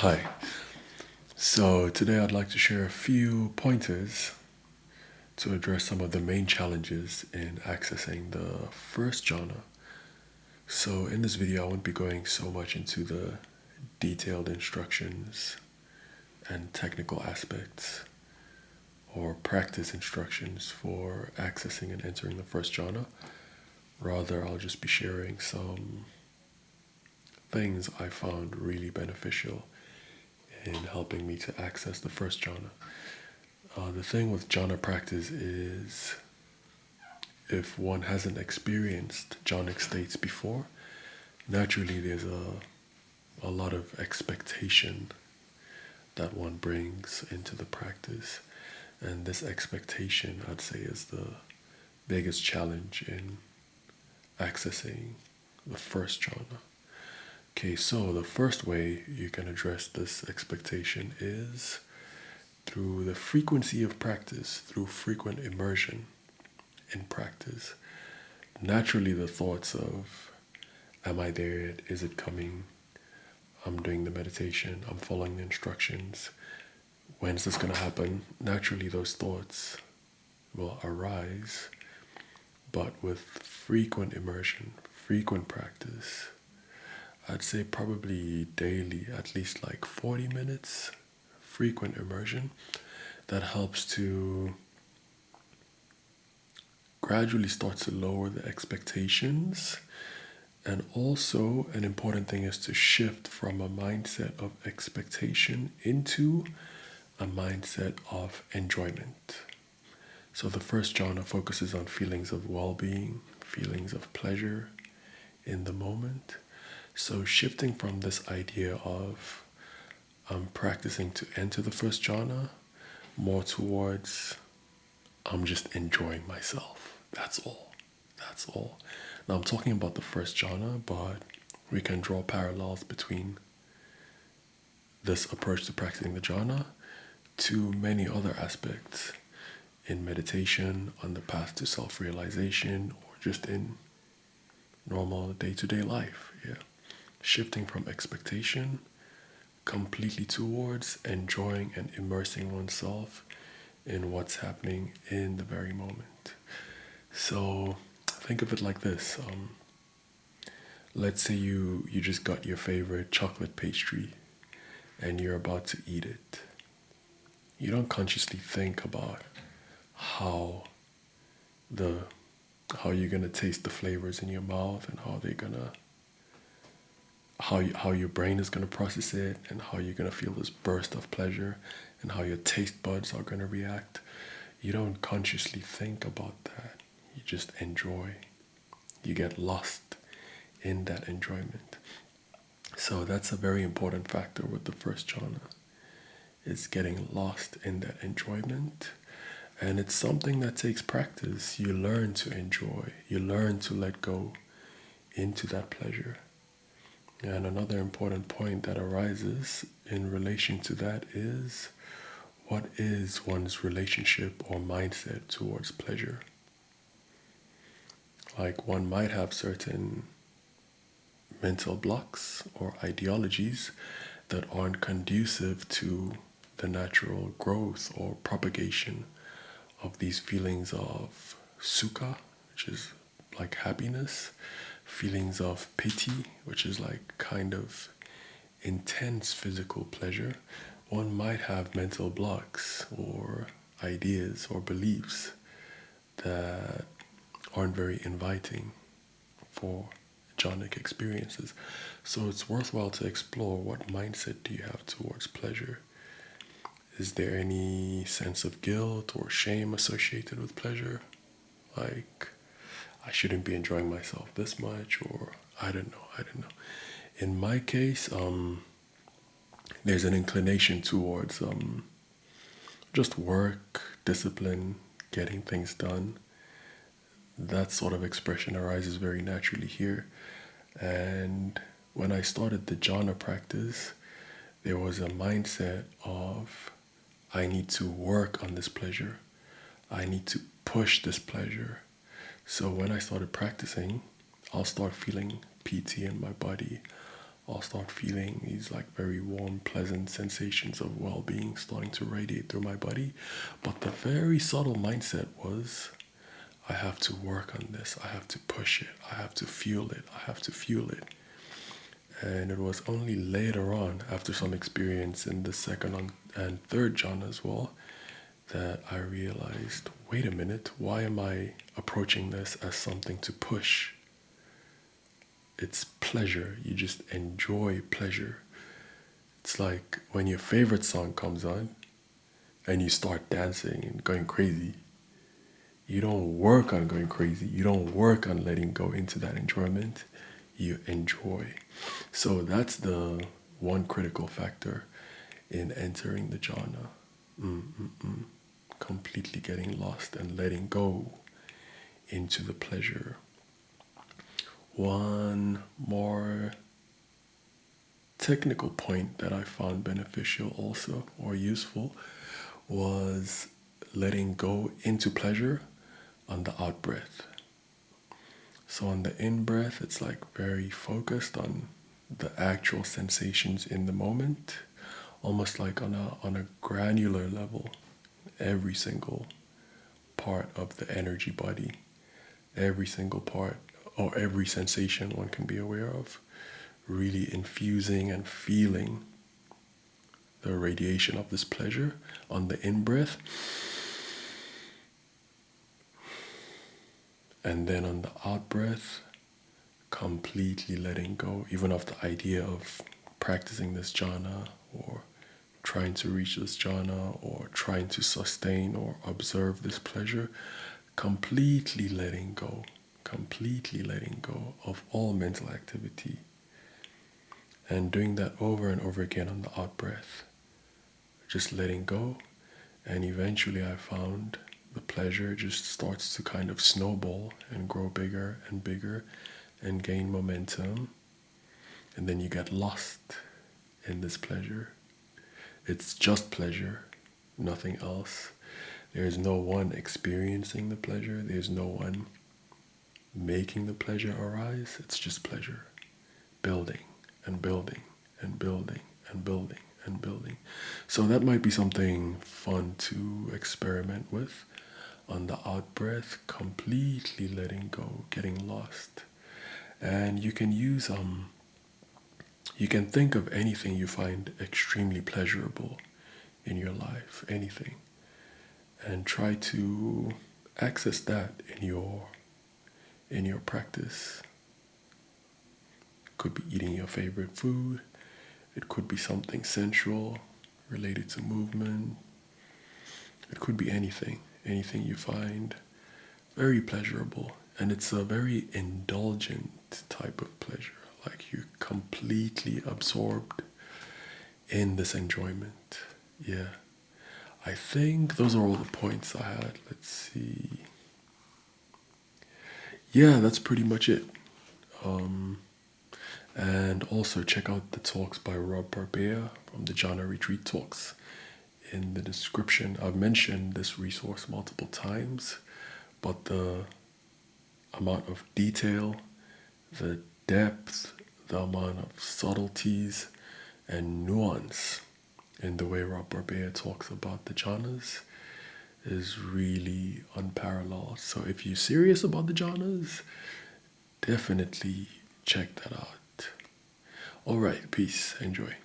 Hi. So today I'd like to share a few pointers to address some of the main challenges in accessing the first jhana. So in this video I won't be going so much into the detailed instructions and technical aspects or practice instructions for accessing and entering the first jhana. Rather, I'll just be sharing some things I found really beneficial in helping me to access the first jhana. The thing with jhana practice is if one hasn't experienced jhanic states before, naturally there's a lot of expectation that one brings into the practice. And this expectation, I'd say, is the biggest challenge in accessing the first jhana. Okay, so the first way you can address this expectation is through the frequency of practice, through frequent immersion in practice. Naturally, the thoughts of, am I there yet? Is it coming? I'm doing the meditation, I'm following the instructions. When's this going to happen? Naturally, those thoughts will arise, but with frequent immersion, frequent practice, I'd say probably daily, at least like 40 minutes, frequent immersion, that helps to gradually start to lower the expectations. And also, an important thing is to shift from a mindset of expectation into a mindset of enjoyment. So the first jhana focuses on feelings of well-being, feelings of pleasure in the moment. So shifting from this idea of I'm practicing to enter the first jhana more towards I'm just enjoying myself. That's all. That's all. Now I'm talking about the first jhana, but we can draw parallels between this approach to practicing the jhana to many other aspects in meditation, on the path to self-realization, or just in normal day-to-day life. Yeah. Shifting from expectation completely towards enjoying and immersing oneself in what's happening in the very moment. So think of it like this. Let's say you just got your favorite chocolate pastry and you're about to eat it. You don't consciously think about how the how you're gonna taste the flavors in your mouth and how they're gonna how your brain is gonna process it and how you're gonna feel this burst of pleasure and how your taste buds are gonna react. You don't consciously think about that. You just enjoy. You get lost in that enjoyment. So that's a very important factor with the first jhana. It's getting lost in that enjoyment. And it's something that takes practice. You learn to enjoy. You learn to let go into that pleasure. And another important point that arises in relation to that is what is one's relationship or mindset towards pleasure? Like one might have certain mental blocks or ideologies that aren't conducive to the natural growth or propagation of these feelings of sukha, which is like happiness, feelings of piti, which is like kind of intense physical pleasure. One might have mental blocks or ideas or beliefs that aren't very inviting for jhanic experiences. So it's worthwhile to explore what mindset do you have towards pleasure. Is there any sense of guilt or shame associated with pleasure? Like, I shouldn't be enjoying myself this much, or I don't know. In my case, there's an inclination towards just work, discipline, getting things done. That sort of expression arises very naturally here. And when I started the jhana practice, there was a mindset of I need to work on this pleasure. I need to push this pleasure. So when I started practicing, I'll start feeling PT in my body. I'll start feeling these like very warm, pleasant sensations of well-being starting to radiate through my body. But the very subtle mindset was, I have to work on this. I have to push it. I have to fuel it. I have to fuel it. And it was only later on, after some experience in the second and third jhana as well, that I realized, wait a minute, why am I approaching this as something to push? It's pleasure. You just enjoy pleasure. It's like when your favorite song comes on and you start dancing and going crazy. You don't work on going crazy. You don't work on letting go into that enjoyment. You enjoy. So that's the one critical factor in entering the jhana. Completely getting lost and letting go into the pleasure. One more technical point that I found beneficial also, or useful, was letting go into pleasure on the out breath. So on the in breath, it's like very focused on the actual sensations in the moment, almost like on a granular level. Every single part of the energy body, every single part or every sensation one can be aware of, really infusing and feeling the radiation of this pleasure on the in breath. And then on the out breath, completely letting go, even of the idea of practicing this jhana or trying to reach this jhana or trying to sustain or observe this pleasure, completely letting go of all mental activity. And doing that over and over again on the out breath, just letting go. And eventually I found the pleasure just starts to kind of snowball and grow bigger and bigger and gain momentum. And then you get lost in this pleasure. It's just pleasure, nothing else. There's no one experiencing the pleasure. There's no one making the pleasure arise. It's just pleasure, building and building and building and building and building. So that might be something fun to experiment with. On the out breath, completely letting go, getting lost. And you can use you can think of anything you find extremely pleasurable in your life, anything, and try to access that in your practice. It could be eating your favorite food. It could be something sensual related to movement. It could be anything you find very pleasurable. And it's a very indulgent type of pleasure. Like you're completely absorbed in this enjoyment. Yeah. I think those are all the points I had. Let's see. Yeah, that's pretty much it. And also check out the talks by Rob Burbea from the Jhana Retreat Talks. In the description, I've mentioned this resource multiple times, but the amount of detail, the depth, the amount of subtleties and nuance in the way Rob Burbea talks about the jhanas is really unparalleled. So if you're serious about the jhanas, definitely check that out. All right, peace, enjoy.